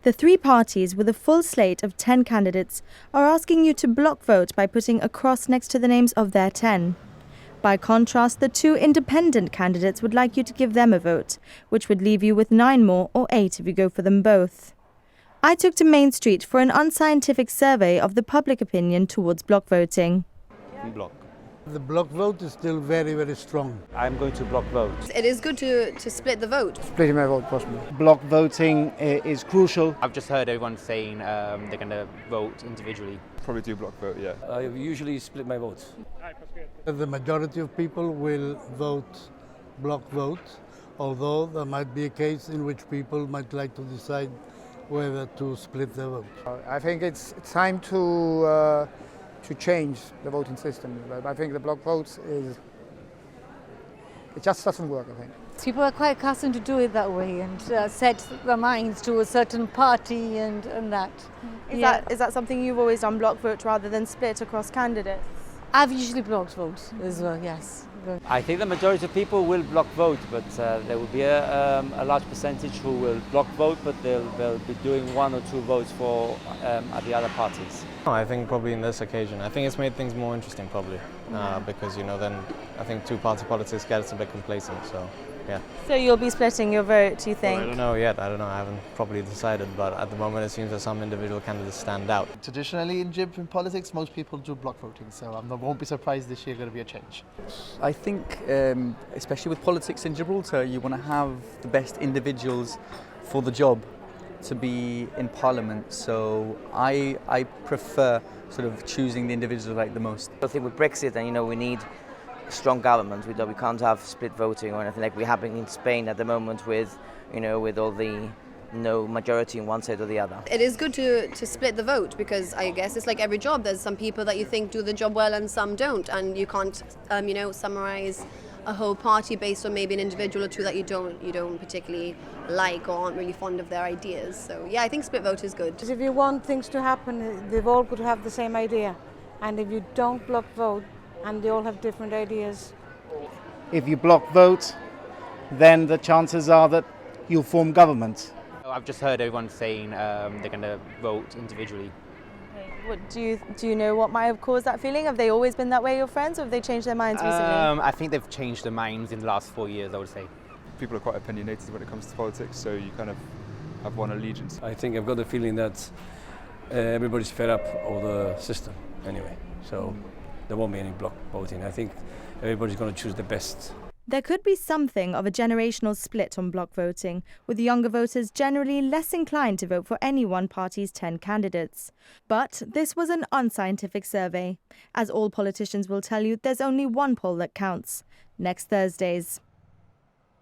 The three parties with a full slate of 10 candidates are asking you to block vote by putting a cross next to the names of their 10. By contrast, the two independent candidates would like you to give them a vote, which would leave you with 9 more or 8 if you go for them both. I took to Main Street for an unscientific survey of the public opinion towards block voting. Block. The block vote is still very, very strong. I'm going to block vote. It is good to split the vote. Splitting my vote possible. Block voting is crucial. I've just heard everyone saying they're going to vote individually. Probably do block vote, yeah. I usually split my votes. The majority of people will vote block vote, although there might be a case in which people might like to decide whether to split their vote. I think it's time to change the voting system. But I think the block votes it just doesn't work, I think. People are quite accustomed to do it that way and set their minds to a certain party and that. Is that something you've always done, block vote rather than split across candidates? I've usually blocked votes as well, yes. I think the majority of people will block vote, but there will be a large percentage who will block vote, but they'll be doing 1 or 2 votes for at the other parties. I think probably in this occasion. I think it's made things more interesting probably, because then I think two-party politics gets a bit complacent, so yeah. So you'll be splitting your vote, you think? Well, I don't know yet, I haven't properly decided, but at the moment it seems that some individual candidates stand out. Traditionally in politics, most people do block voting, so I won't be surprised this year going to be a change. I think, especially with politics in Gibraltar, you want to have the best individuals for the job to be in Parliament, so I prefer sort of choosing the individuals I like the most. I think with Brexit, and we need a strong government. We can't have split voting or anything like we have in Spain at the moment with all the no majority on one side or the other. It is good to split the vote because I guess it's like every job. There's some people that you think do the job well and some don't, and you can't summarize a whole party based on maybe an individual or two that you don't particularly like or aren't really fond of their ideas. So yeah, I think split vote is good. If you want things to happen, they've all got to have the same idea, and if you don't block vote and they all have different ideas. If you block vote, then the chances are that you'll form government. I've just heard everyone saying they're going to vote individually. Do you know what might have caused that feeling? Have they always been that way, your friends, or have they changed their minds recently? I think they've changed their minds in the last 4 years, I would say. People are quite opinionated when it comes to politics, so you kind of have one allegiance. I think I've got the feeling that everybody's fed up of the system anyway, so there won't be any block voting. I think everybody's going to choose the best. There could be something of a generational split on block voting, with younger voters generally less inclined to vote for any one party's 10 candidates. But this was an unscientific survey. As all politicians will tell you, there's only one poll that counts. Next Thursday's.